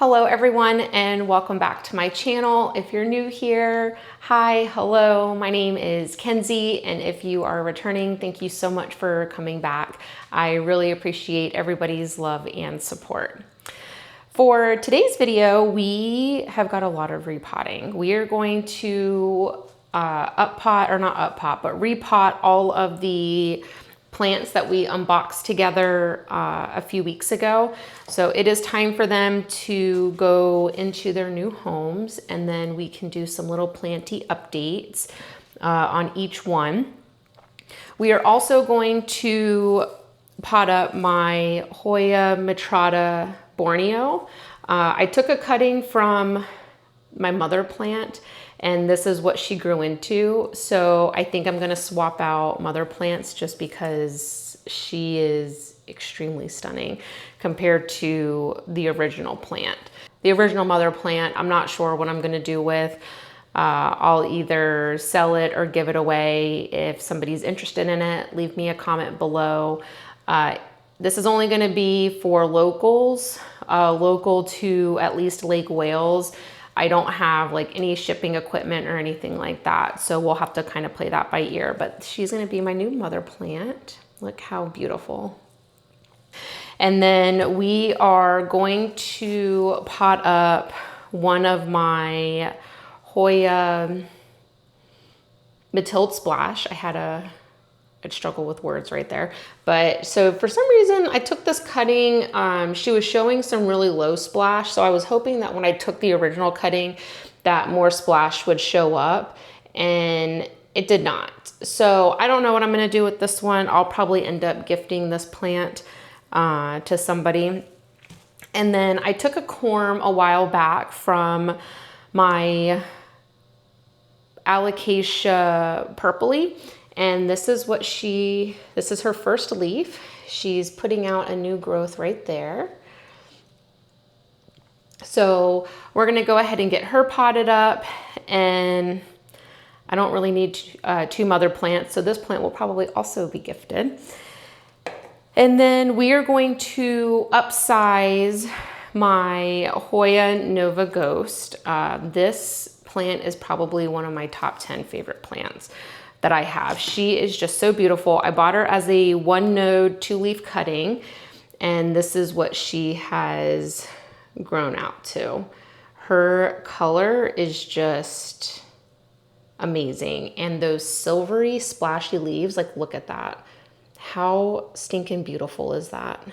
Hello everyone and welcome back to my channel. If you're new here, hi, hello, my name is Kenzie, and if you are returning, thank you so much for coming back. I really appreciate everybody's love and support. For today's video, we have got a lot of repotting. We are going to repot all of the plants that we unboxed together a few weeks ago. So it is time for them to go into their new homes, and then we can do some little planty updates on each one. We are also going to pot up my Hoya Borneo. I took a cutting from my mother plant, and this is what she grew into. So I think I'm gonna swap out mother plants just because she is extremely stunning compared to the original plant. The original mother plant, I'm not sure what I'm gonna do with. I'll either sell it or give it away. If somebody's interested in it, leave me a comment below. This is only gonna be for locals, local to at least Lake Wales. I don't have like any shipping equipment or anything like that, so we'll have to kind of play that by ear, but she's gonna be my new mother plant. Look how beautiful. And then we are going to pot up one of my Hoya Mathilde splash. I'd struggle with words right there. But so for some reason I took this cutting, she was showing some really low splash. So I was hoping that when I took the original cutting that more splash would show up, and it did not. So I don't know what I'm gonna do with this one. I'll probably end up gifting this plant to somebody. And then I took a corm a while back from my Alocasia purpley. And this is what this is her first leaf. She's putting out a new growth right there. So we're gonna go ahead and get her potted up, and I don't really need two mother plants, so this plant will probably also be gifted. And then we are going to upsize my Hoya Nova Ghost. This plant is probably one of my top 10 favorite plants that I have. She is just so beautiful. I bought her as a 1-node 2-leaf cutting, and this is what she has grown out to. Her color is just amazing, and those silvery splashy leaves, like look at that. How stinking beautiful is that?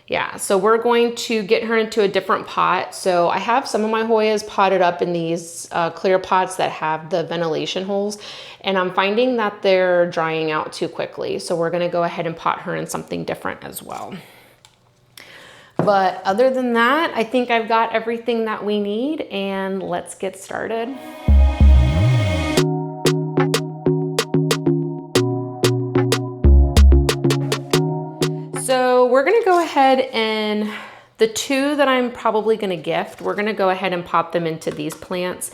Yeah, so we're going to get her into a different pot. So I have some of my Hoyas potted up in these clear pots that have the ventilation holes, and I'm finding that they're drying out too quickly. So we're gonna go ahead and pot her in something different as well. But other than that, I think I've got everything that we need, and let's get started. So we're gonna go ahead, and the two that I'm probably gonna gift, we're gonna go ahead and pop them into these plants.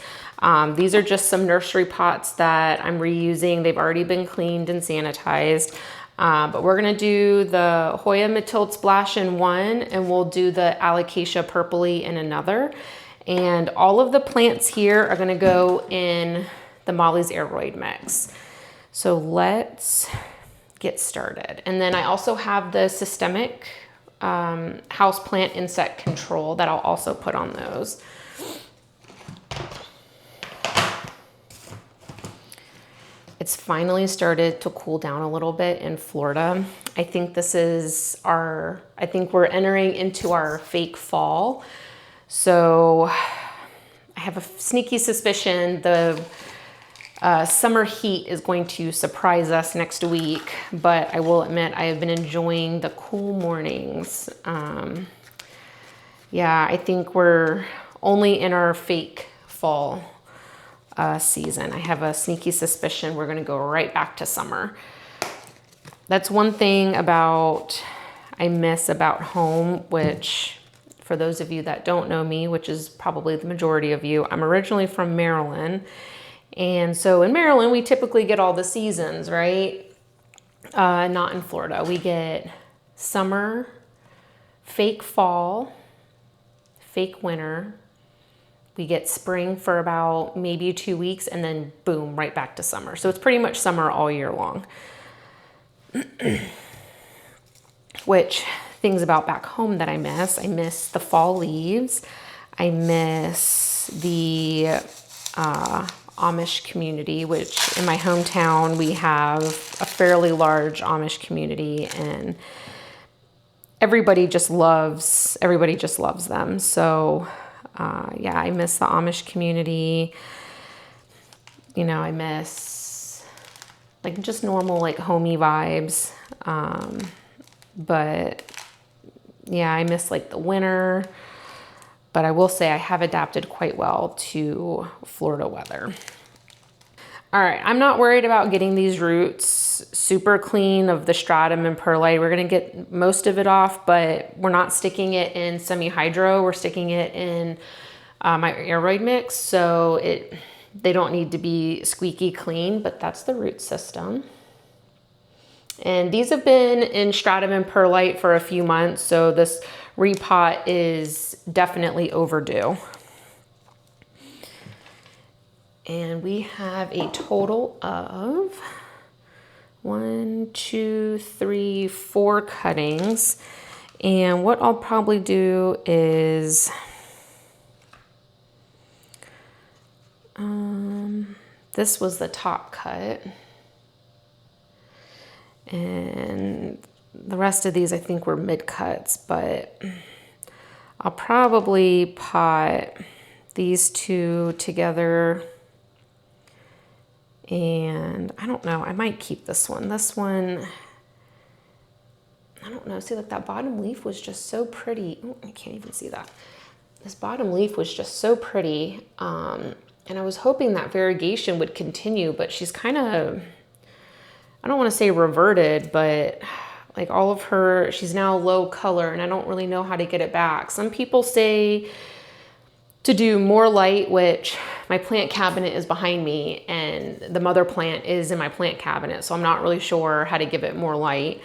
These are just some nursery pots that I'm reusing. They've already been cleaned and sanitized. But we're gonna do the Hoya Mathilde splash in one, and we'll do the Alocasia purpley in another. And all of the plants here are gonna go in the Molly's Aeroid mix. So let's get started. And then I also have the systemic houseplant insect control that I'll also put on those. It's finally started to cool down a little bit in Florida. I think I think we're entering into our fake fall. So I have a sneaky suspicion the summer heat is going to surprise us next week, but I will admit I have been enjoying the cool mornings. Yeah, I think we're only in our fake fall season. I have a sneaky suspicion we're gonna go right back to summer. That's one thing I miss about home, which for those of you that don't know me, which is probably the majority of you, I'm originally from Maryland. And so in Maryland, we typically get all the seasons, right? Not in Florida. We get summer, fake fall, fake winter. We get spring for about maybe 2 weeks, and then boom, right back to summer. So it's pretty much summer all year long. Which, things about back home that I miss the fall leaves. I miss the Amish community, which in my hometown, we have a fairly large Amish community, and everybody just loves them. So yeah, I miss the Amish community. You know, I miss like just normal like homey vibes. But yeah, I miss like the winter, but I will say I have adapted quite well to Florida weather. All right, I'm not worried about getting these roots super clean of the stratum and perlite. We're gonna get most of it off, but we're not sticking it in semi-hydro. We're sticking it in my aeroid mix, so they don't need to be squeaky clean, but that's the root system. And these have been in stratum and perlite for a few months, so this repot is definitely overdue. And we have a total of 1, 2, 3, 4 cuttings. And what I'll probably do is, this was the top cut. And the rest of these I think were mid cuts, but I'll probably pot these two together. And I don't know, I might keep this one. This one, I don't know, see like that bottom leaf was just so pretty. Oh, I can't even see that. This bottom leaf was just so pretty. And I was hoping that variegation would continue, but she's kind of, I don't want to say reverted, but like all of her, she's now low color and I don't really know how to get it back. Some people say to do more light, which my plant cabinet is behind me and the mother plant is in my plant cabinet. So I'm not really sure how to give it more light.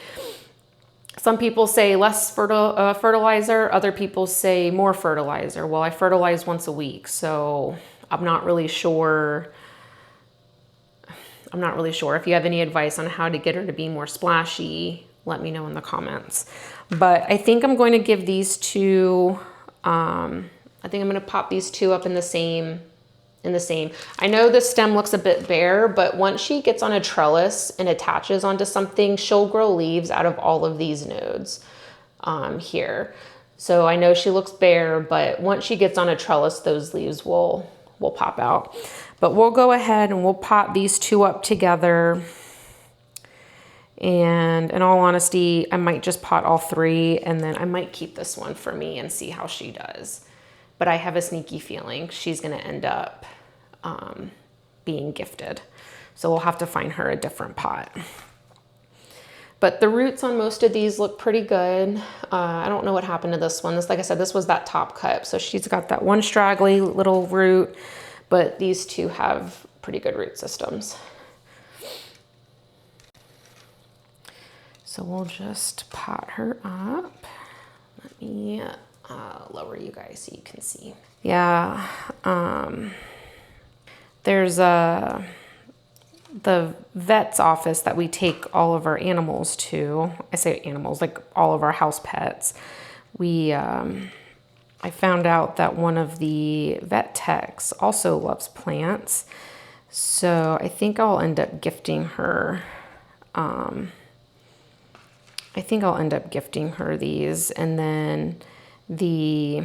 Some people say less fertilizer. Other people say more fertilizer. Well, I fertilize once a week, so I'm not really sure. If you have any advice on how to get her to be more splashy, let me know in the comments. But I think I'm going to give these two, I think I'm going to pop these two up in the same. I know the stem looks a bit bare, but once she gets on a trellis and attaches onto something, she'll grow leaves out of all of these nodes here. So I know she looks bare, but once she gets on a trellis, those leaves will pop out. But we'll go ahead and we'll pop these two up together. And in all honesty, I might just pot all three and then I might keep this one for me and see how she does. But I have a sneaky feeling she's gonna end up being gifted. So we'll have to find her a different pot. But the roots on most of these look pretty good. I don't know what happened to this one. This, like I said, this was that top cut. So she's got that one straggly little root, but these two have pretty good root systems. So we'll just pot her up. Let me lower you guys so you can see. Yeah, there's the vet's office that we take all of our animals to. I say animals, like all of our house pets. I found out that one of the vet techs also loves plants. So I think I'll end up gifting her, these, and then the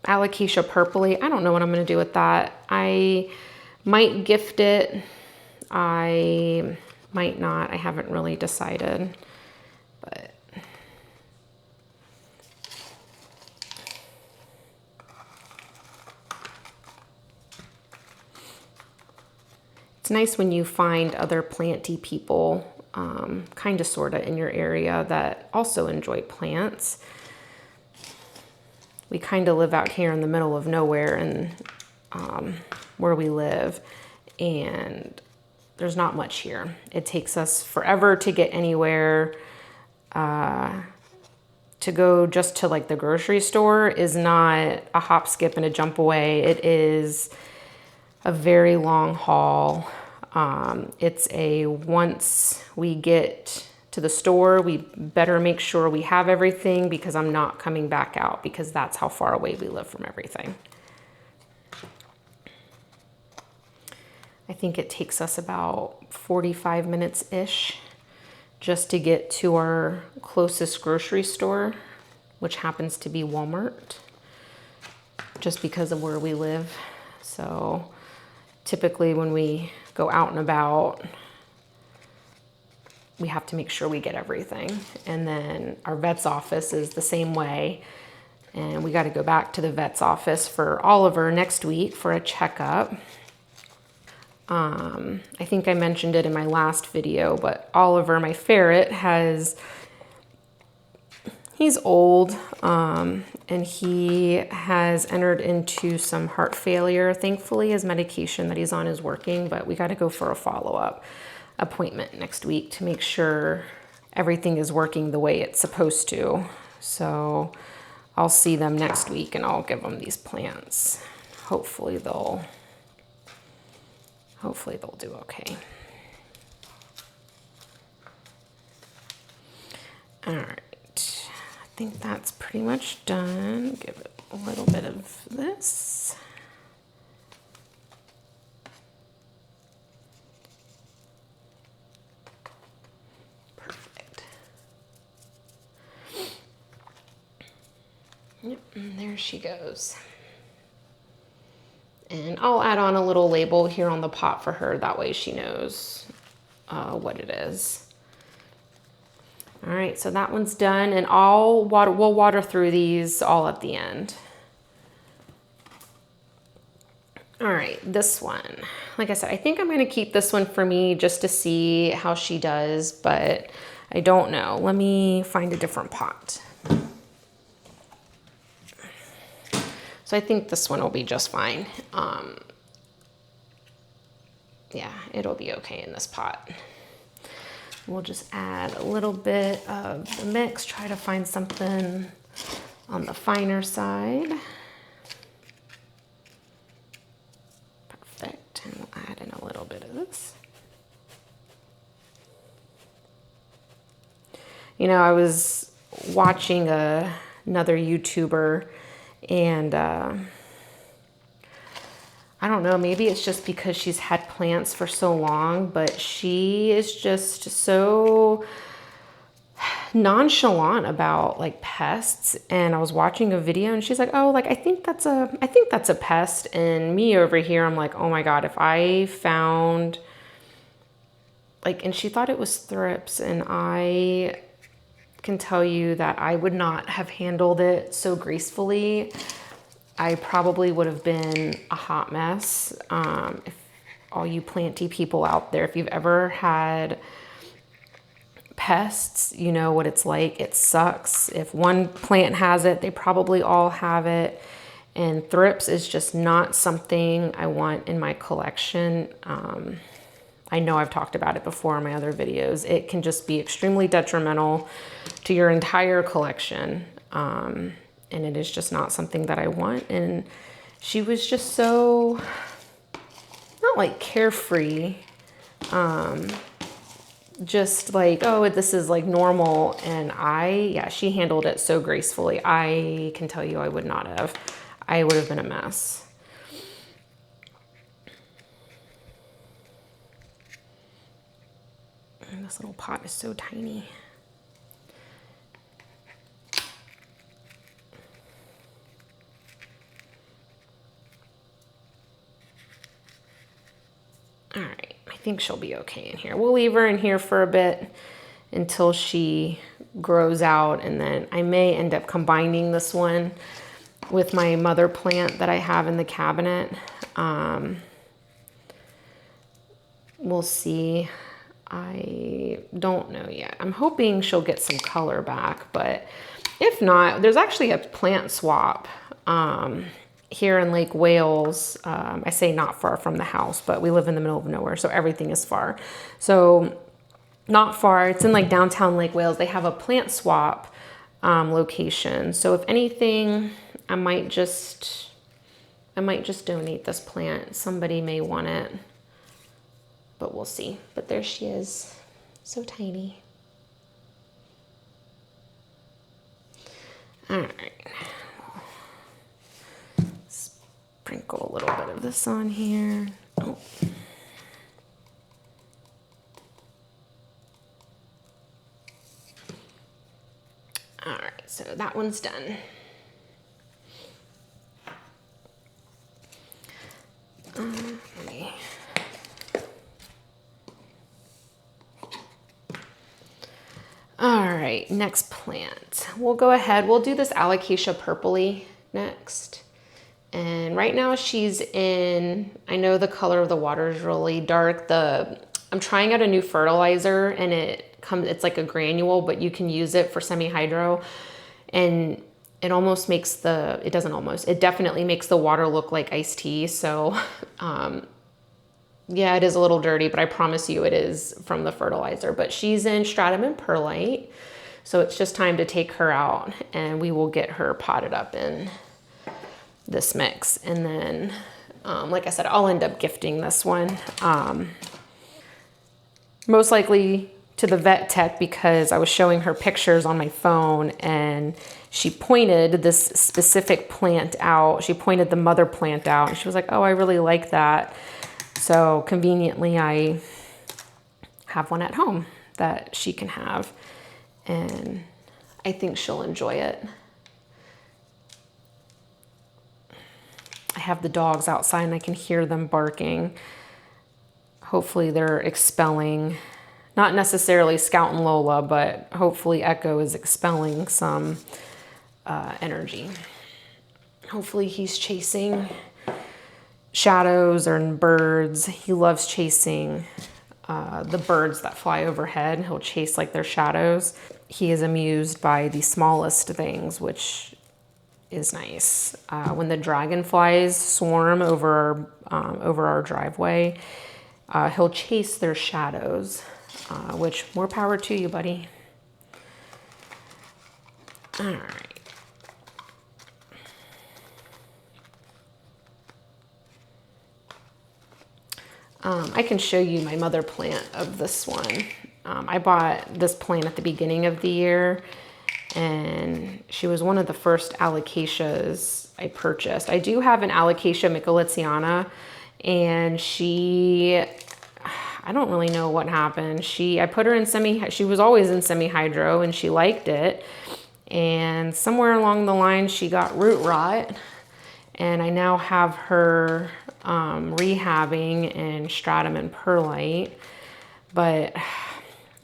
Alocasia purpley. I don't know what I'm going to do with that. I might gift it. I might not. I haven't really decided. But it's nice when you find other planty people, kind of sort of in your area that also enjoy plants. We kind of live out here in the middle of nowhere and where we live, and there's not much here. It takes us forever to get anywhere. to go just to like the grocery store is not a hop, skip, and a jump away. It is a very long haul. It's a once we get to the store, we better make sure we have everything, because I'm not coming back out, because that's how far away we live from everything. I think it takes us about 45 minutes-ish just to get to our closest grocery store, which happens to be Walmart, just because of where we live. So typically when we go out and about, we have to make sure we get everything. And then our vet's office is the same way. And we got to go back to the vet's office for Oliver next week for a checkup. I think I mentioned it in my last video, but Oliver, my ferret, he's old, and he has entered into some heart failure. Thankfully, his medication that he's on is working, but we got to go for a follow-up appointment next week to make sure everything is working the way it's supposed to. So I'll see them next week and I'll give them these plants. Hopefully they'll do okay. All right, I think that's pretty much done. Give it a little bit of this. Perfect. Yep, and there she goes. And I'll add on a little label here on the pot for her. That way she knows what it is. All right, so that one's done, and we'll water through these all at the end. All right, this one. Like I said, I think I'm gonna keep this one for me just to see how she does, but I don't know. Let me find a different pot. So I think this one will be just fine. Yeah, it'll be okay in this pot. We'll just add a little bit of the mix, try to find something on the finer side. Perfect, and we'll add in a little bit of this. You know, I was watching another YouTuber, and I don't know, maybe it's just because she's had plants for so long, but she is just so nonchalant about like pests. And I was watching a video and she's like, oh, like I think that's a pest. And me over here, I'm like, oh my God, if I found like, and she thought it was thrips, and I can tell you that I would not have handled it so gracefully. I probably would have been a hot mess. If all you planty people out there, if you've ever had pests, you know what it's like. It sucks. If one plant has it, they probably all have it. And thrips is just not something I want in my collection. I know I've talked about it before in my other videos. It can just be extremely detrimental to your entire collection. And it is just not something that I want. And she was just so, not like carefree, just like, oh, this is like normal. And yeah, she handled it so gracefully. I can tell you I would not have. I would have been a mess. And this little pot is so tiny. All right, I think she'll be okay in here. We'll leave her in here for a bit until she grows out, and then I may end up combining this one with my mother plant that I have in the cabinet. We'll see. I don't know yet. I'm hoping she'll get some color back, but if not, there's actually a plant swap here in Lake Wales. I say not far from the house, but we live in the middle of nowhere, so everything is far. So not far, it's in like downtown Lake Wales. They have a plant swap location. So if anything, I might just donate this plant. Somebody may want it, but we'll see. But there she is, so tiny. All right, sprinkle a little bit of this on here. Oh. All right, so that one's done. All right, next plant. We'll go ahead, we'll do this Alocasia purpley next. And right now she's in, I know the color of the water is really dark. I'm trying out a new fertilizer and it's like a granule, but you can use it for semi-hydro. And it almost makes it definitely makes the water look like iced tea. So yeah, it is a little dirty, but I promise you it is from the fertilizer. But she's in stratum and perlite. So it's just time to take her out and we will get her potted up in this mix. And then, like I said, I'll end up gifting this one. Most likely to the vet tech because I was showing her pictures on my phone and she pointed this specific plant out. She pointed the mother plant out and she was like, oh, I really like that. So conveniently, I have one at home that she can have, and I think she'll enjoy it. I have the dogs outside and I can hear them barking. Hopefully they're expelling, not necessarily Scout and Lola, but hopefully Echo is expelling some energy. Hopefully he's chasing shadows or birds. He loves chasing the birds that fly overhead. He'll chase like their shadows. He is amused by the smallest things, which is nice. When the dragonflies swarm over our driveway, he'll chase their shadows, which more power to you, buddy. All right. I can show you my mother plant of this one. I bought this plant at the beginning of the year and she was one of the first Alocasias I purchased. I do have an Alocasia Micholitziana and I don't really know what happened. I put her in she was always in semi-hydro and she liked it. And somewhere along the line, she got root rot and I now have her rehabbing in stratum and perlite, but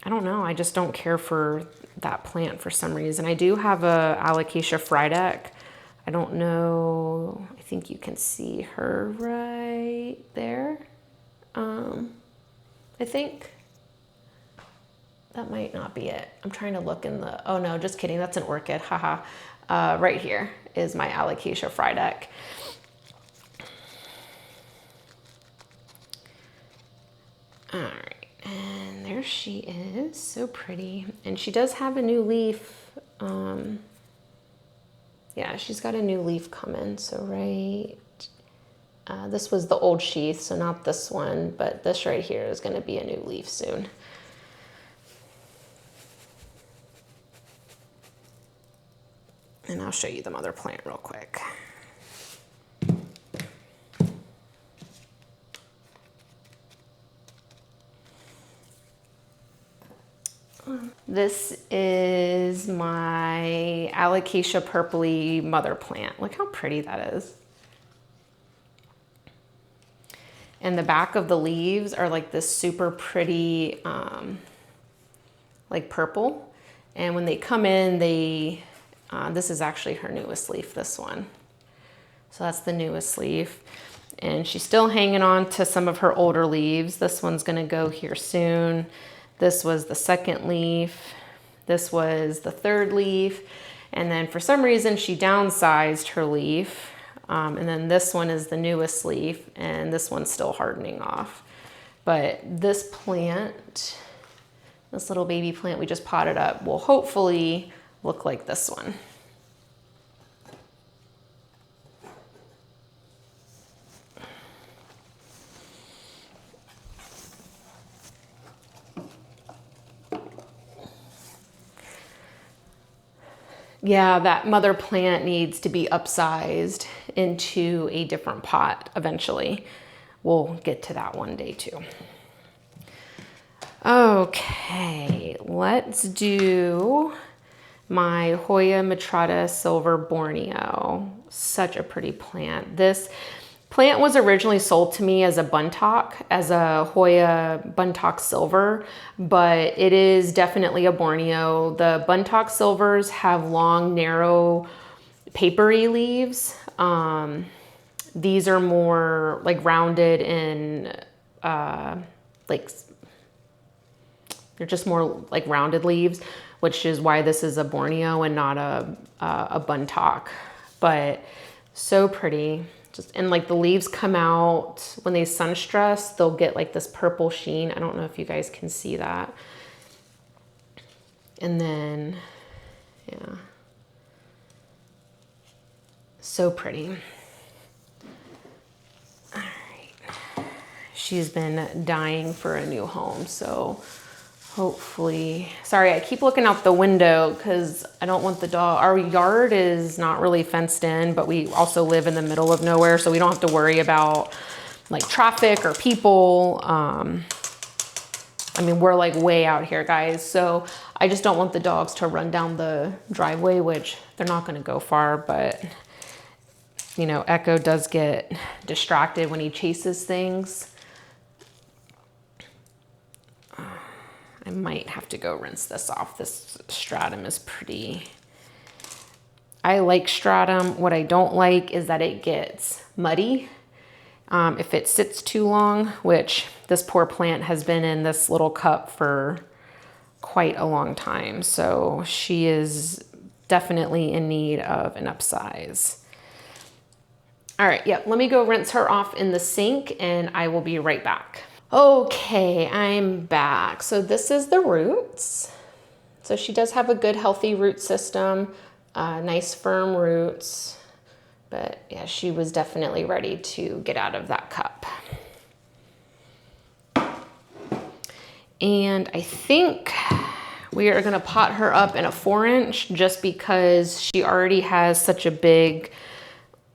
I don't know. I just don't care for that plant for some reason. I do have a Alocasia Frydek. I don't know. I think you can see her right there. I think that might not be it. I'm trying to look in the, oh no, just kidding. That's an orchid, haha. Right here is my Alocasia Frydek. All right, and there she is, so pretty. And she does have a new leaf. Yeah, she's got a new leaf coming, so right. This was the old sheath, so not this one, but this right here is gonna be a new leaf soon. And I'll show you the mother plant real quick. This is my Alocasia purpley mother plant. Look how pretty that is. And the back of the leaves are like this super pretty, like purple. And when they come in, this is actually her newest leaf, this one. So that's the newest leaf. And she's still hanging on to some of her older leaves. This one's gonna go here soon. This was the second leaf. This was the third leaf. And then for some reason, she downsized her leaf. And then this one is the newest leaf, and this one's still hardening off. But this plant, this little baby plant we just potted up, will hopefully look like this one. Yeah, that mother plant needs to be upsized into a different pot eventually. We'll get to that one day too. Okay, let's do my Hoya Mathilde Silver Borneo. Such a pretty plant. This plant was originally sold to me as a buntock, as a Hoya buntock silver, but it is definitely a Borneo. The buntock silvers have long, narrow, papery leaves. These are more like rounded and like, they're just more like rounded leaves, which is why this is a Borneo and not a buntock, but so pretty. And like the leaves come out when they sun stress, they'll get like this purple sheen. I don't know if you guys can see that. And then, yeah, so pretty. All right. She's been dying for a new home, so hopefully, sorry, I keep looking out the window because I don't want the dog. Our yard is not really fenced in, but we also live in the middle of nowhere, so we don't have to worry about like traffic or people. I mean, we're like way out here, guys, so I just don't want the dogs to run down the driveway, which they're not going to go far, but you know, Echo does get distracted when he chases things. I might have to go rinse this off. This stratum is pretty, I like stratum. What I don't like is that it gets muddy if it sits too long, which this poor plant has been in this little cup for quite a long time. So she is definitely in need of an upsize. All right, yep, let me go rinse her off in the sink and I will be right back. Okay, I'm back. So this is the roots. So she does have a good healthy root system, nice firm roots, but yeah, she was definitely ready to get out of that cup. And I think we are gonna pot her up in a 4-inch just because she already has such a big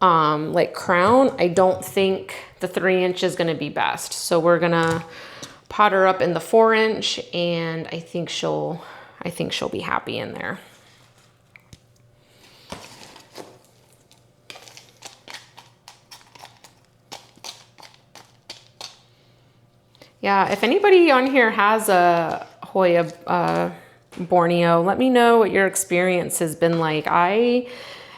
like crown. I don't think the 3-inch is going to be best. So we're going to pot her up in the 4-inch and I think she'll be happy in there. Yeah, if anybody on here has a Hoya Borneo, let me know what your experience has been like.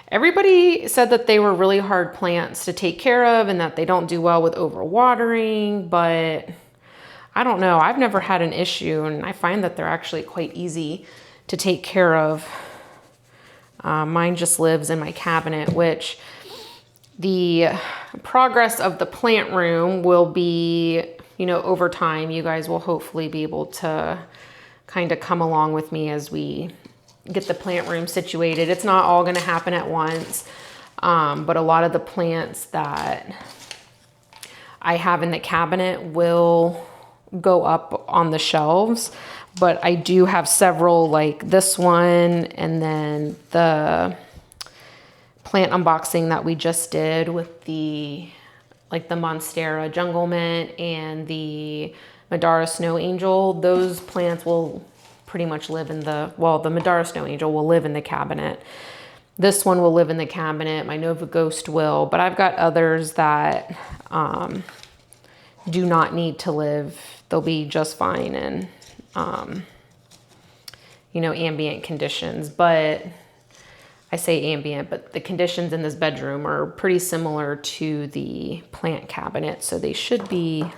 Everybody said that they were really hard plants to take care of and that they don't do well with overwatering, but I don't know. I've never had an issue and I find that they're actually quite easy to take care of. Mine just lives in my cabinet, which the progress of the plant room will be, you know, over time. You guys will hopefully be able to kind of come along with me as we get the plant room situated. It's not all gonna happen at once, but a lot of the plants that I have in the cabinet will go up on the shelves, but I do have several like this one and then the plant unboxing that we just did with the like the Monstera jungle mint and the Madara snow angel. Those plants will pretty much live in the, well, the Madara Snow Angel will live in the cabinet. This one will live in the cabinet. My Nova Ghost will, but I've got others that do not need to live. They'll be just fine in, you know, ambient conditions. But I say ambient, but the conditions in this bedroom are pretty similar to the plant cabinet. So they should be,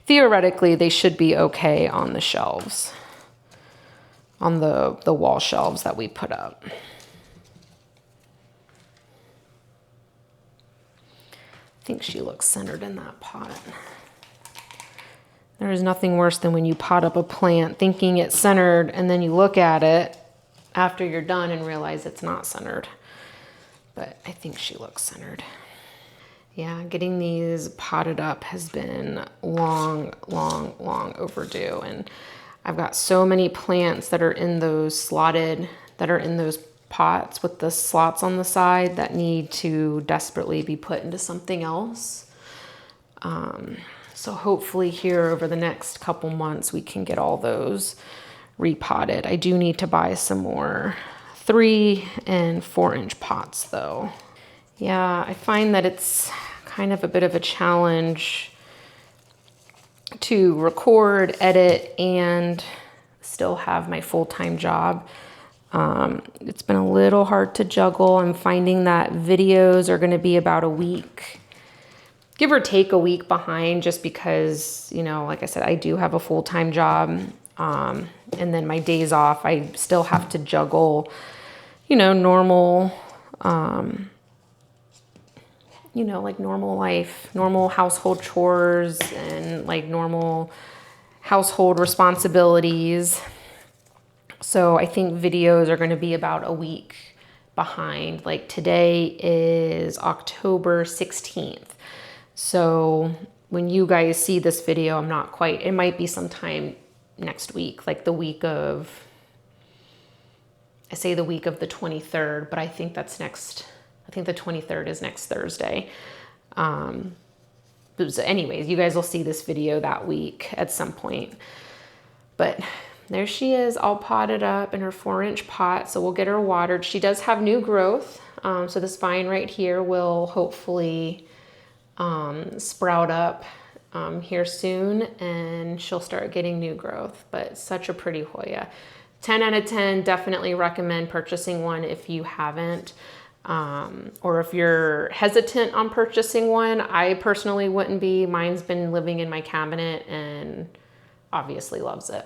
theoretically, they should be okay on the shelves, on the wall shelves that we put up. I think she looks centered in that pot. There is nothing worse than when you pot up a plant thinking it's centered and then you look at it after you're done and realize it's not centered. But I think she looks centered. Yeah, getting these potted up has been long overdue. And I've got so many plants that are in those slotted, that are in those pots with the slots on the side that need to desperately be put into something else. So hopefully here over the next couple months, we can get all those repotted. I do need to buy some more 3 and 4 inch pots though. Yeah, I find that it's kind of a bit of a challenge to record, edit, and still have my full-time job. It's been a little hard to juggle. I'm finding that videos are gonna be about a week, give or take a week behind, just because, you know, like I said, I do have a full-time job. And then my days off, I still have to juggle, you know, normal, you know, like normal life, normal household chores and like normal household responsibilities. So I think videos are going to be about a week behind. Like today is October 16th. So when you guys see this video, I'm not quite, it might be sometime next week, like the week of, I say the week of the 23rd, but I think that's next, I think the 23rd is next Thursday. But anyways, you guys will see this video that week at some point. But there she is, all potted up in her 4 inch pot. So we'll get her watered. She does have new growth. So this vine right here will hopefully sprout up here soon, and she'll start getting new growth. But such a pretty Hoya. 10 out of 10, definitely recommend purchasing one if you haven't. Or if you're hesitant on purchasing one. I personally wouldn't be. Mine's been living in my cabinet and obviously loves it.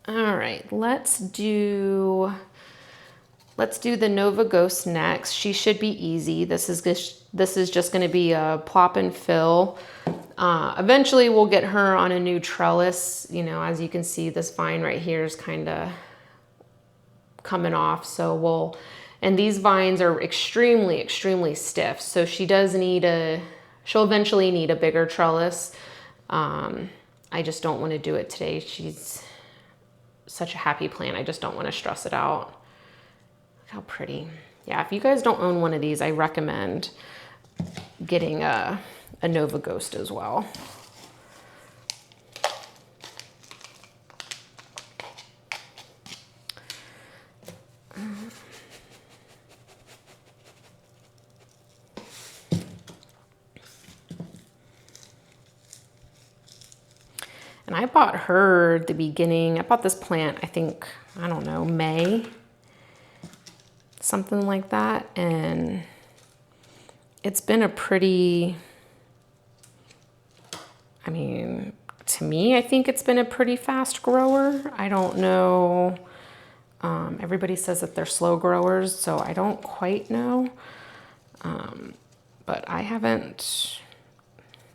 All right, let's do the Nova Ghost next. She should be easy. This is just going to be a plop and fill. Eventually we'll get her on a new trellis. You know, as you can see, this vine right here is kind of coming off. So and these vines are extremely stiff. So she does need she'll eventually need a bigger trellis. I just don't want to do it today. She's such a happy plant. I just don't want to stress it out. Look how pretty. Yeah, if you guys don't own one of these, I recommend getting a Nova Ghost as well. And I bought her at the beginning. I bought this plant, I think, I don't know, May, something like that. And it's been a pretty, I mean, to me, I think it's been a pretty fast grower. I don't know. Everybody says that they're slow growers, so I don't quite know. But I haven't,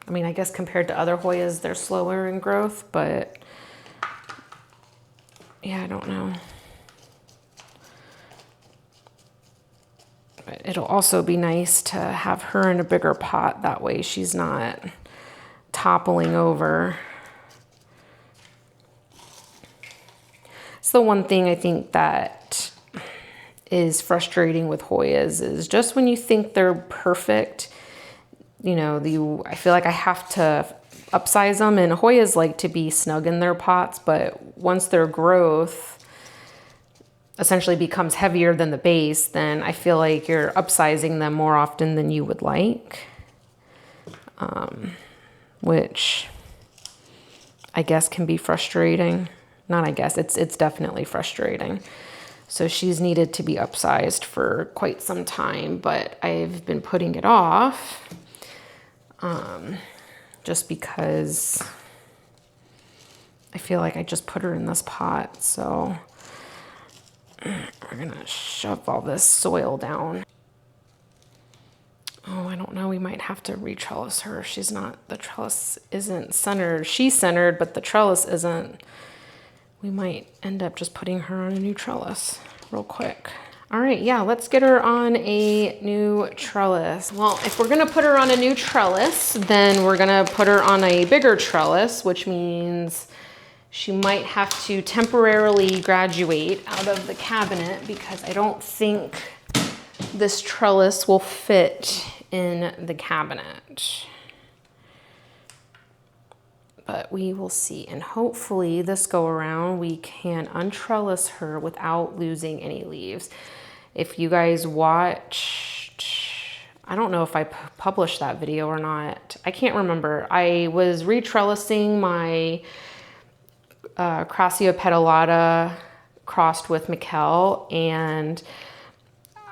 I mean, I guess compared to other Hoyas, they're slower in growth, but yeah, I don't know. But it'll also be nice to have her in a bigger pot. That way she's not toppling over. It's the one thing I think that is frustrating with Hoyas is just when you think they're perfect, you know, I feel like I have to upsize them, and Hoyas like to be snug in their pots, but once their growth essentially becomes heavier than the base, then I feel like you're upsizing them more often than you would like, which I guess can be frustrating. Not I guess, it's definitely frustrating. So she's needed to be upsized for quite some time, but I've been putting it off just because I feel like I just put her in this pot. So we're gonna shove all this soil down. Oh, I don't know. We might have to re-trellis her. She's not, the trellis isn't centered. She's centered, but the trellis isn't. We might end up just putting her on a new trellis real quick. All right, yeah, let's get her on a new trellis. Well, if we're gonna put her on a new trellis, then we're gonna put her on a bigger trellis, which means she might have to temporarily graduate out of the cabinet because I don't think this trellis will fit in the cabinet. But we will see. And hopefully this go around, we can untrellis her without losing any leaves. If you guys watched, I don't know if I published that video or not. I can't remember. I was re-trellising my Crassia pedalata crossed with Mikel, and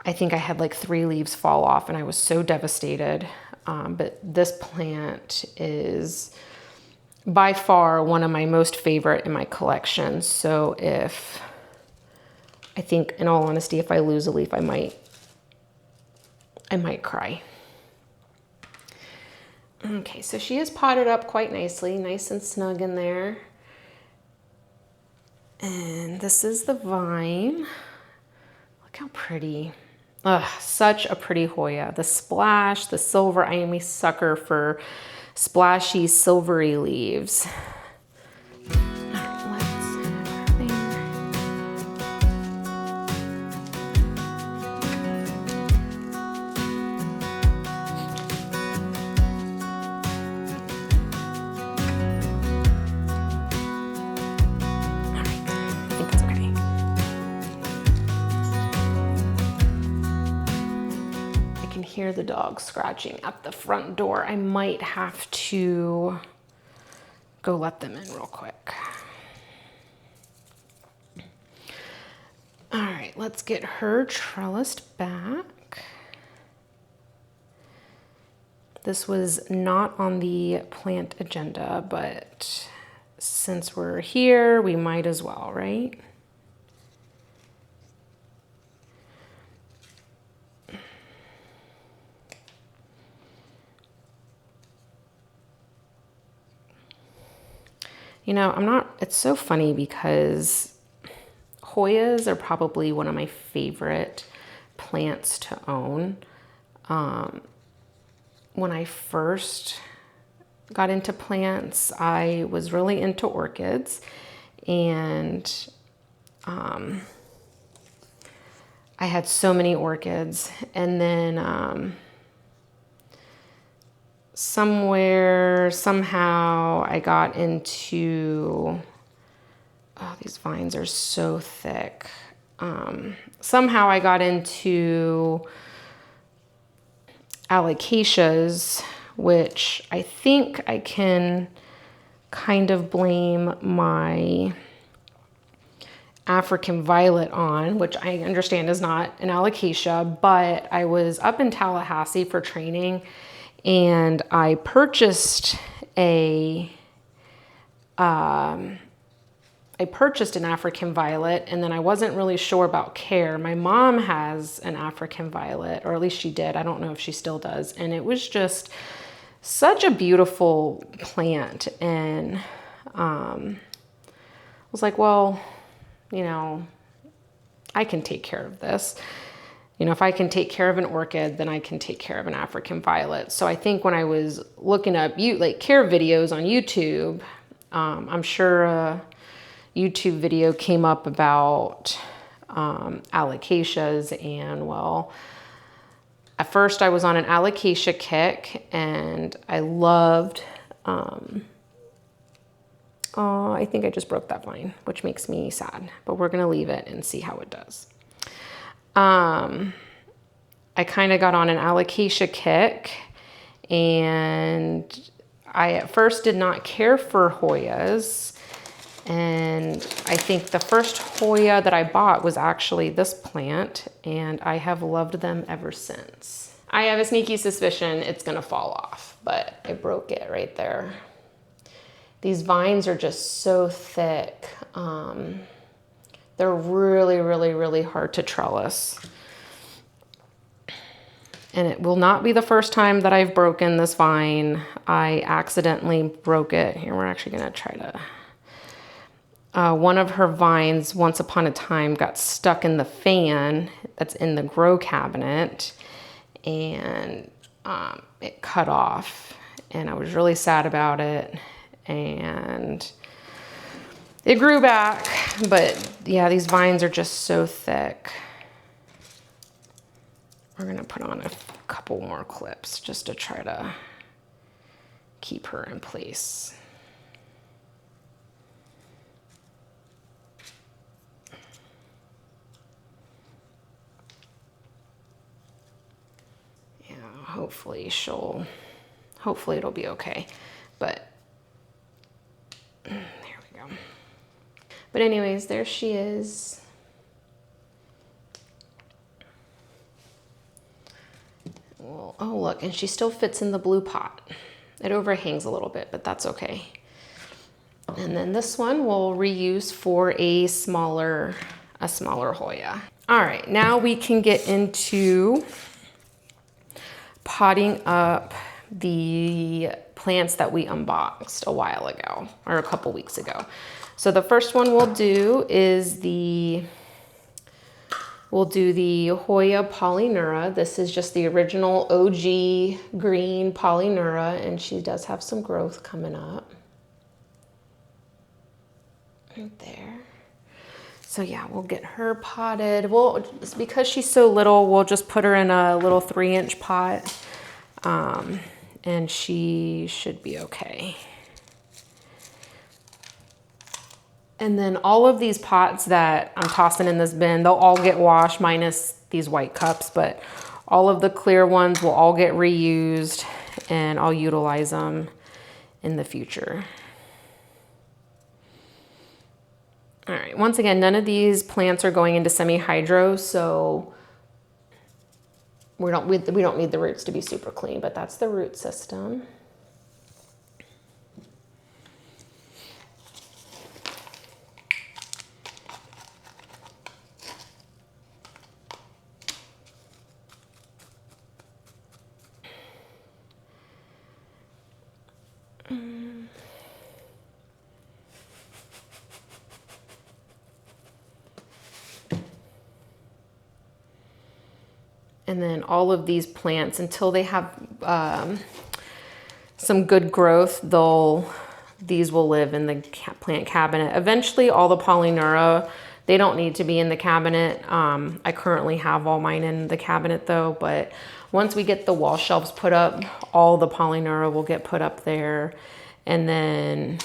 I think I had like 3 leaves fall off and I was so devastated. But this plant is by far one of my most favorite in my collection. So I think in all honesty, if I lose a leaf, I might cry. Okay, so she is potted up quite nicely, nice and snug in there. And this is the vine. Look how pretty. Ugh, such a pretty Hoya. The splash, the silver. I am a sucker for splashy, silvery leaves. Hear the dog scratching at the front door. I might have to go let them in real quick. All right, let's get her trellised back. This was not on the plant agenda, but since we're here, we might as well, right? You know, it's so funny because Hoyas are probably one of my favorite plants to own. When I first got into plants, I was really into orchids, and I had so many orchids, and then somehow I got into, oh, these vines are so thick. Somehow I got into Alocasias, which I think I can kind of blame my African violet on, which I understand is not an Alocasia, but I was up in Tallahassee for training, and I purchased an African violet, and then I wasn't really sure about care. My mom has an African violet, or at least she did. I don't know if she still does. And it was just such a beautiful plant. And I was like, well, you know, I can take care of this. You know, if I can take care of an orchid, then I can take care of an African violet. So I think when I was looking up care videos on YouTube, I'm sure a YouTube video came up about Alocasias, and well, at first I was on an Alocasia kick, and I loved, oh, I think I just broke that vine, which makes me sad, but we're gonna leave it and see how it does. I kind of got on an Alocasia kick, and I at first did not care for Hoyas. And I think the first Hoya that I bought was actually this plant, and I have loved them ever since. I have a sneaky suspicion it's gonna fall off, but I broke it right there. These vines are just so thick. They're really, really, really hard to trellis. And it will not be the first time that I've broken this vine. I accidentally broke it. Here, we're actually gonna try to, one of her vines once upon a time got stuck in the fan that's in the grow cabinet, and it cut off, and I was really sad about it, and it grew back, but yeah, these vines are just so thick. We're gonna put on a couple more clips just to try to keep her in place. Yeah, hopefully it'll be okay. But there we go. But anyways, there she is. Well, oh look, and she still fits in the blue pot. It overhangs a little bit, but that's okay. And then this one we'll reuse for a smaller Hoya. All right, now we can get into potting up the plants that we unboxed a while ago, or a couple weeks ago. So the first one we'll do is we'll do the Hoya Polyneura. This is just the original OG green Polyneura, and she does have some growth coming up. Right there. So yeah, we'll get her potted. Because she's so little, we'll just put her in a little 3-inch pot, and she should be okay. And then all of these pots that I'm tossing in this bin, they'll all get washed minus these white cups, but all of the clear ones will all get reused, and I'll utilize them in the future. All right, once again, none of these plants are going into semi-hydro, so we don't need the roots to be super clean, but that's the root system. And then all of these plants, until they have some good growth, these will live in the plant cabinet. Eventually, all the Polyneura, they don't need to be in the cabinet. I currently have all mine in the cabinet though, but once we get the wall shelves put up, all the Polyneura will get put up there. And then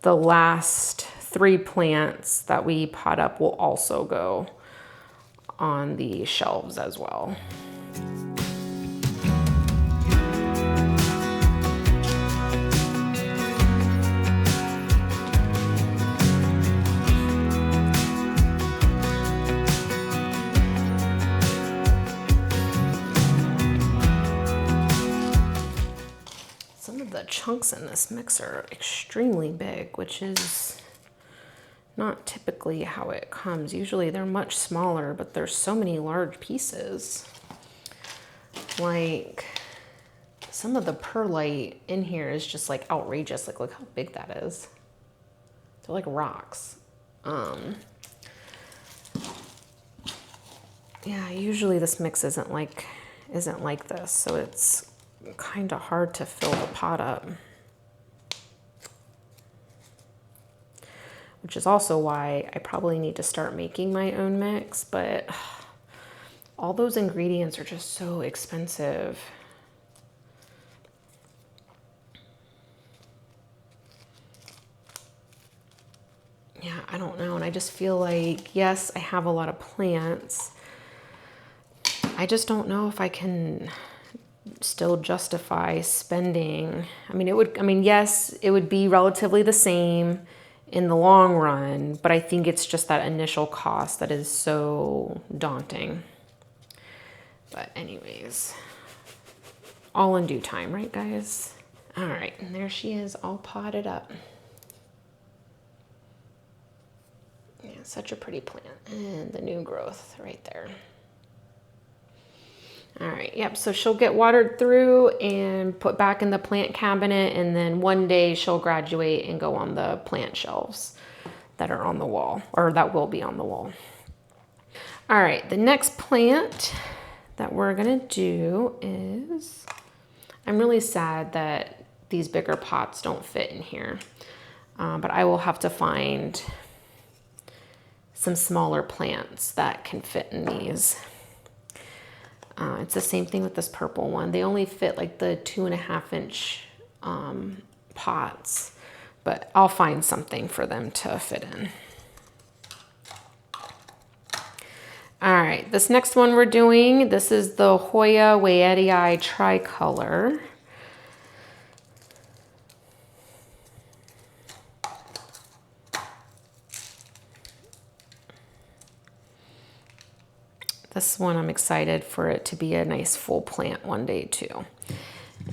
the last 3 plants that we pot up will also go on the shelves as well. Some of the chunks in this mix are extremely big, which is not typically how it comes. Usually they're much smaller, but there's so many large pieces. Like some of the perlite in here is just like outrageous. Like look how big that is. They're like rocks. Yeah, usually this mix isn't like this, so it's kind of hard to fill the pot up. Which is also why I probably need to start making my own mix, but all those ingredients are just so expensive. Yeah, I don't know, and I just feel like, yes, I have a lot of plants. I just don't know if I can still justify spending. Yes, it would be relatively the same in the long run, but I think it's just that initial cost that is so daunting. But anyways, all in due time, right guys? All right, and there she is, all potted up. Yeah, such a pretty plant, and the new growth right there. All right, yep, so she'll get watered through and put back in the plant cabinet, and then one day she'll graduate and go on the plant shelves that are on the wall, or that will be on the wall. All right, the next plant that we're gonna do is, I'm really sad that these bigger pots don't fit in here, but I will have to find some smaller plants that can fit in these. It's the same thing with this purple one. They only fit like the 2.5 inch pots, but I'll find something for them to fit in. All right, this next one we're doing, this is the Hoya Repot tricolor. This one I'm excited for it to be a nice full plant one day too.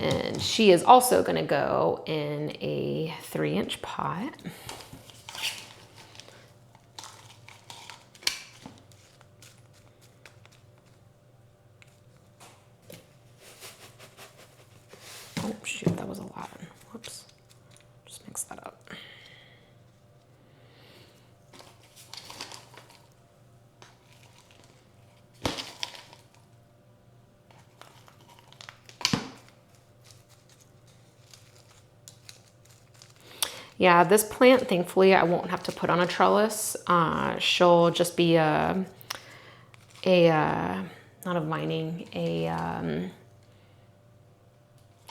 And she is also gonna go in a 3-inch pot. Oh shoot, that was a lot. Whoops, just mix that up. Yeah, this plant, thankfully, I won't have to put on a trellis. She'll just be not a vining,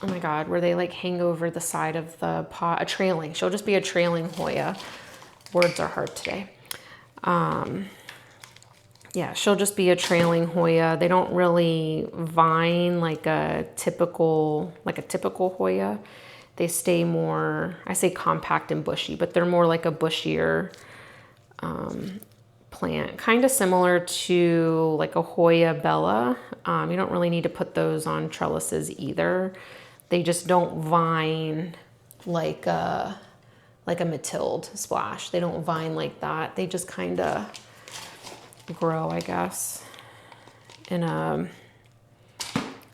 oh my God, where they like hang over the side of the pot, a trailing. She'll just be a trailing Hoya. Words are hard today. Yeah, she'll just be a trailing Hoya. They don't really vine like a typical Hoya. They stay more, I say compact and bushy, but they're more like a bushier plant. Kind of similar to like a Hoya Bella. You don't really need to put those on trellises either. They just don't vine like a Mathilde splash. They don't vine like that. They just kind of grow, I guess, in a,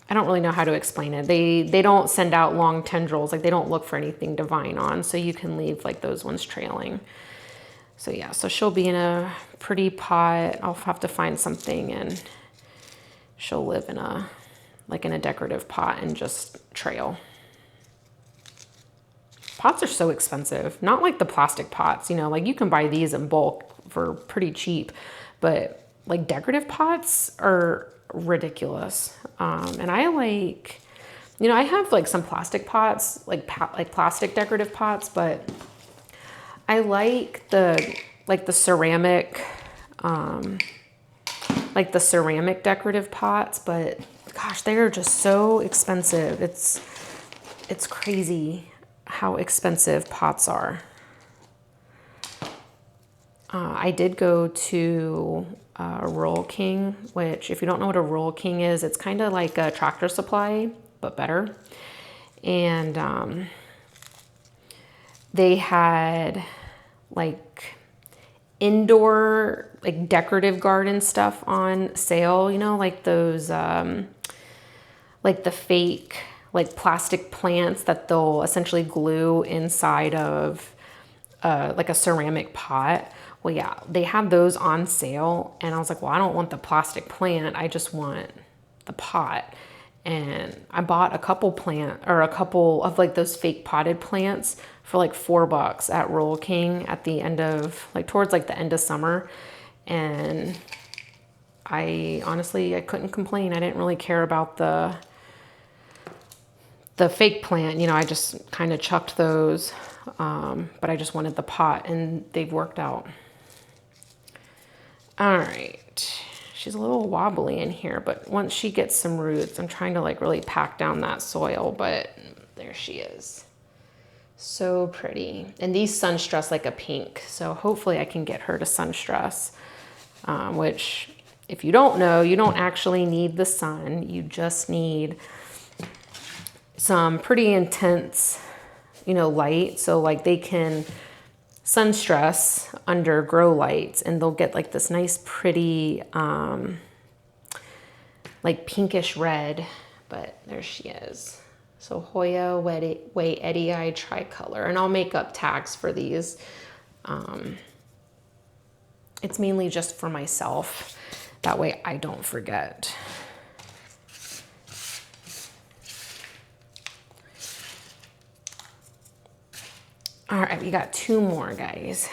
I don't really know how to explain it. They don't send out long tendrils. Like they don't look for anything to vine on. So you can leave like those ones trailing. So yeah, so she'll be in a pretty pot. I'll have to find something and she'll live in a, like in a decorative pot and just trail. Pots are so expensive. Not like the plastic pots, you know, like you can buy these in bulk for pretty cheap, but like decorative pots are ridiculous. And I like, you know, I have like some plastic pots, like plastic decorative pots, but I like the ceramic, like the ceramic decorative pots, but gosh, they are just so expensive. It's crazy how expensive pots are. I did go to Rural King, which if you don't know what a Rural King is, it's kind of like a Tractor Supply, but better. And they had like indoor, like decorative garden stuff on sale, you know, like those, like the fake, like plastic plants that they'll essentially glue inside of like a ceramic pot. Well, yeah, they have those on sale. And I was like, well, I don't want the plastic plant. I just want the pot. And I bought a couple of like those fake potted plants for like $4 at Rural King at the end of, like towards like the end of summer. And I honestly, I couldn't complain. I didn't really care about the fake plant, you know, I just kind of chucked those, but I just wanted the pot and they've worked out. All right, she's a little wobbly in here, but once she gets some roots, I'm trying to like really pack down that soil, but there she is. So pretty. And these sun stress like a pink, so hopefully I can get her to sun stress, which if you don't know, you don't actually need the sun, you just need some pretty intense, you know, light. So like they can sun stress under grow lights and they'll get like this nice pretty like pinkish red, but there she is. So Hoya Way Eddie Eye Tricolor, and I'll make up tags for these. It's mainly just for myself. That way I don't forget. All right, we got 2 more, guys.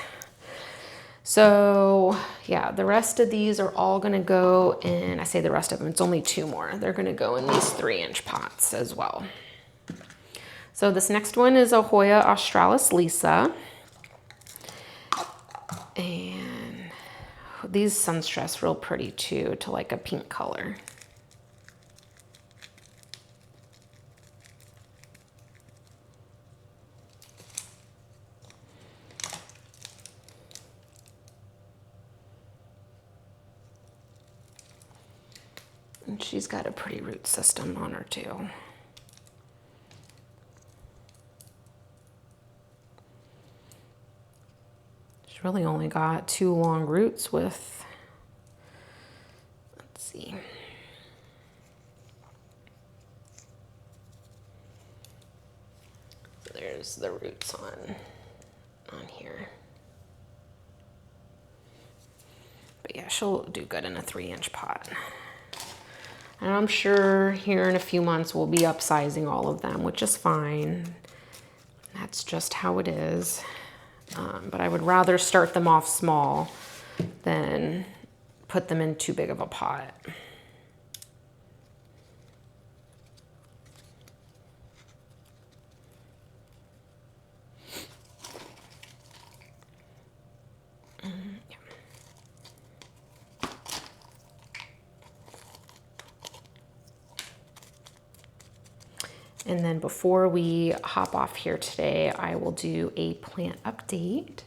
So yeah, the rest of these are all gonna go in, I say the rest of them, it's only 2 more. They're gonna go in these 3-inch pots as well. So this next one is a Hoya Australis Lisa. And these sunstress real pretty too, to like a pink color. And she's got a pretty root system on her too. She's really only got 2 long roots with, let's see. So there's the roots on here. But yeah, she'll do good in a 3-inch pot. And I'm sure here in a few months we'll be upsizing all of them, which is fine. That's just how it is. But I would rather start them off small than put them in too big of a pot. And then before we hop off here today, I will do a plant update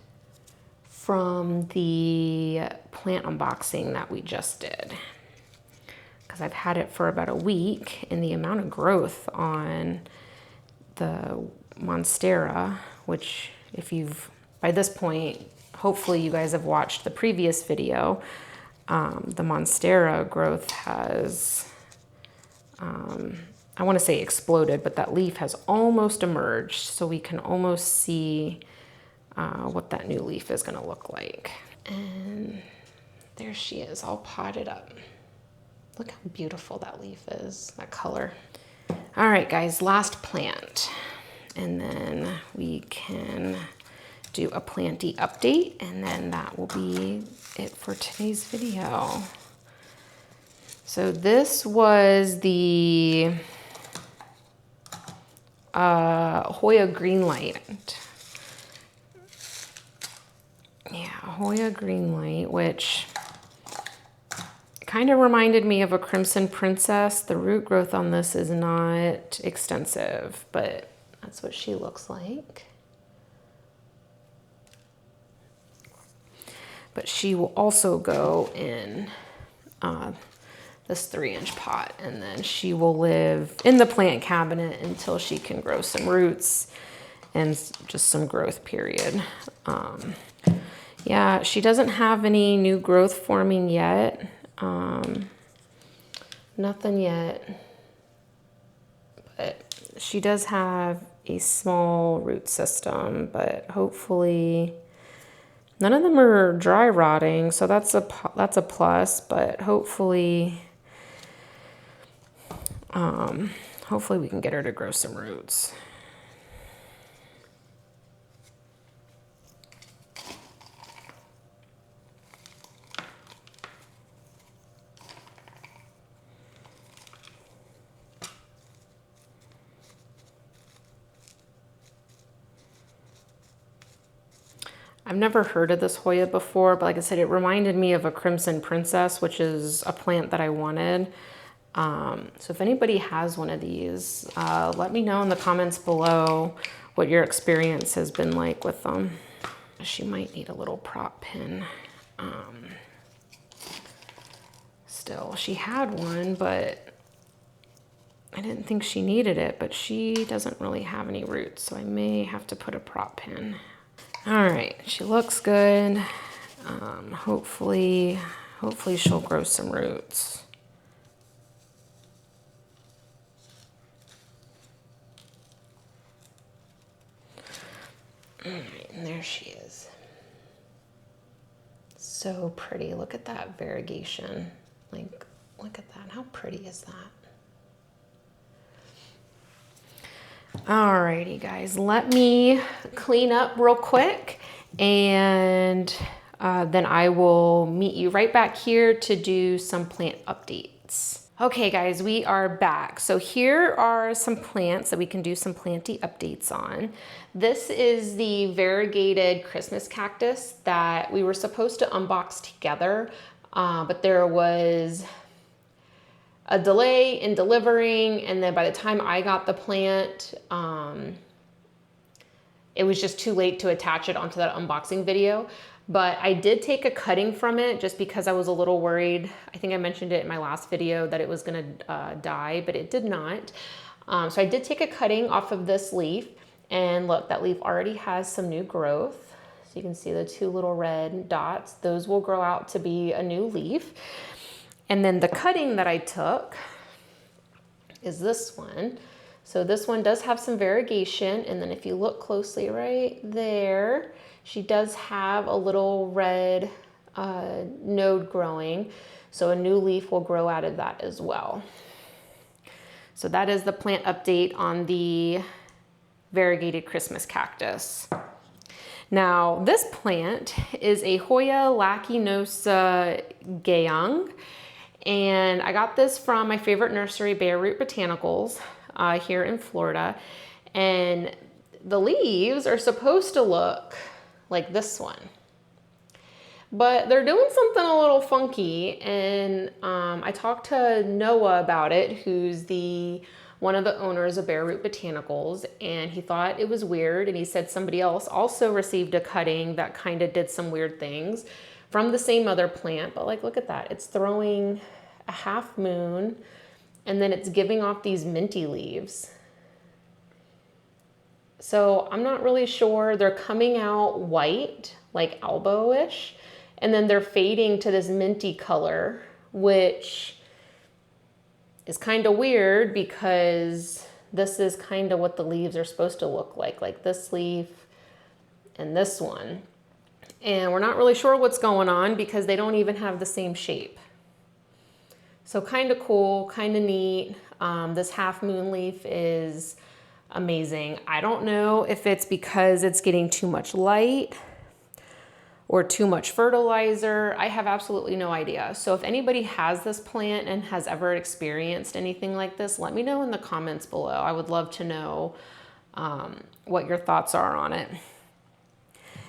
from the plant unboxing that we just did. Because I've had it for about a week, and the amount of growth on the Monstera, which if you've, by this point, hopefully you guys have watched the previous video, the Monstera growth has, I want to say exploded, but that leaf has almost emerged, so we can almost see what that new leaf is going to look like. And there she is, all potted up. Look how beautiful that leaf is, that color. All right, guys, last plant. And then we can do a planty update, and then that will be it for today's video. So this was the Hoya Greenlight. Yeah, Hoya Greenlight, which kind of reminded me of a Crimson Princess. The root growth on this is not extensive, but that's what she looks like. But she will also go in this 3-inch pot, and then she will live in the plant cabinet until she can grow some roots and just some growth period. Yeah, she doesn't have any new growth forming yet. Nothing yet, but she does have a small root system, but hopefully none of them are dry rotting, so that's a plus, but hopefully hopefully we can get her to grow some roots. I've never heard of this Hoya before, but like I said, it reminded me of a Crimson Princess, which is a plant that I wanted. So if anybody has one of these, let me know in the comments below what your experience has been like with them. She might need a little prop pin. Still, she had one, but I didn't think she needed it, but she doesn't really have any roots, so I may have to put a prop pin. All right, she looks good. Hopefully she'll grow some roots. All right, and there she is. So pretty. Look at that variegation. Like, look at that. How pretty is that? Alrighty, guys. Let me clean up real quick, and then I will meet you right back here to do some plant updates. Okay, guys, we are back. So here are some plants that we can do some planty updates on. This is the variegated Christmas cactus that we were supposed to unbox together, but there was a delay in delivering, and then by the time I got the plant, it was just too late to attach it onto that unboxing video. But I did take a cutting from it just because I was a little worried. I think I mentioned it in my last video that it was gonna die, but it did not. So I did take a cutting off of this leaf, and look, that leaf already has some new growth. So you can see the two little red dots. Those will grow out to be a new leaf. And then the cutting that I took is this one. So this one does have some variegation, and then if you look closely right there, she does have a little red node growing. So a new leaf will grow out of that as well. So that is the plant update on the variegated Christmas cactus. Now this plant is a Hoya Lacinosa Gayung, and I got this from my favorite nursery, Bare Root Botanicals, here in Florida. And the leaves are supposed to look like this one, but they're doing something a little funky. And I talked to Noah about it, who's one of the owners of Bare Root Botanicals, and he thought it was weird. And he said somebody else also received a cutting that kind of did some weird things from the same other plant. But like, look at that. It's throwing a half moon, and then it's giving off these minty leaves. So I'm not really sure. They're coming out white, like elbow-ish, and then they're fading to this minty color, which is kind of weird because this is kind of what the leaves are supposed to look like this leaf and this one. And we're not really sure what's going on because they don't even have the same shape. So kind of cool, kind of neat. This half moon leaf is amazing. I don't know if it's because it's getting too much light or too much fertilizer. I have absolutely no idea. So if anybody has this plant and has ever experienced anything like this, let me know in the comments below. I would love to know what your thoughts are on it.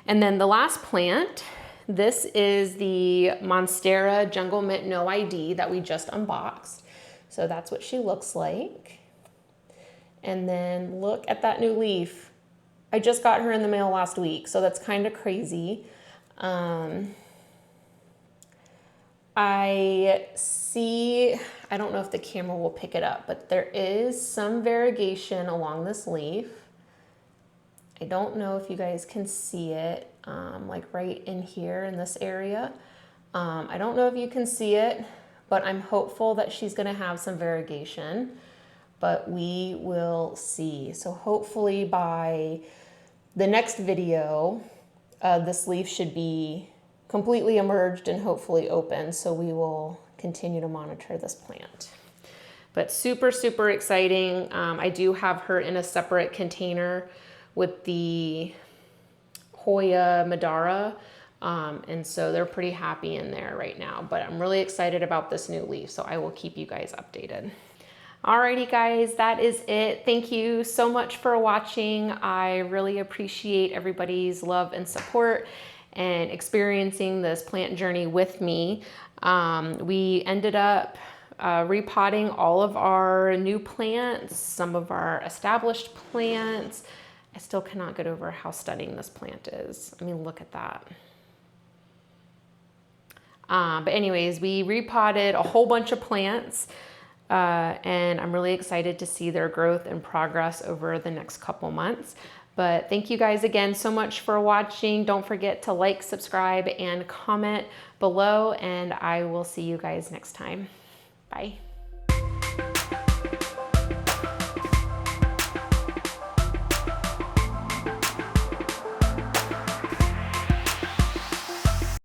And then the last plant, this is the Monstera Jungle Mint No ID that we just unboxed. So that's what she looks like. And then look at that new leaf. I just got her in the mail last week, so that's kind of crazy. I see, I don't know if the camera will pick it up, but there is some variegation along this leaf. I don't know if you guys can see it, like right in here in this area. I don't know if you can see it, but I'm hopeful that she's gonna have some variegation, but we will see. So hopefully by the next video, this leaf should be completely emerged and hopefully open. So we will continue to monitor this plant. But super, super exciting. I do have her in a separate container with the Hoya Madara. And so they're pretty happy in there right now, but I'm really excited about this new leaf. So I will keep you guys updated. Alrighty guys, that is it. Thank you so much for watching. I really appreciate everybody's love and support and experiencing this plant journey with me. We ended up repotting all of our new plants, some of our established plants. I still cannot get over how stunning this plant is. I mean, look at that. But anyways, we repotted a whole bunch of plants. And I'm really excited to see their growth and progress over the next couple months. But thank you guys again so much for watching. Don't forget to like, subscribe, and comment below, and I will see you guys next time. Bye.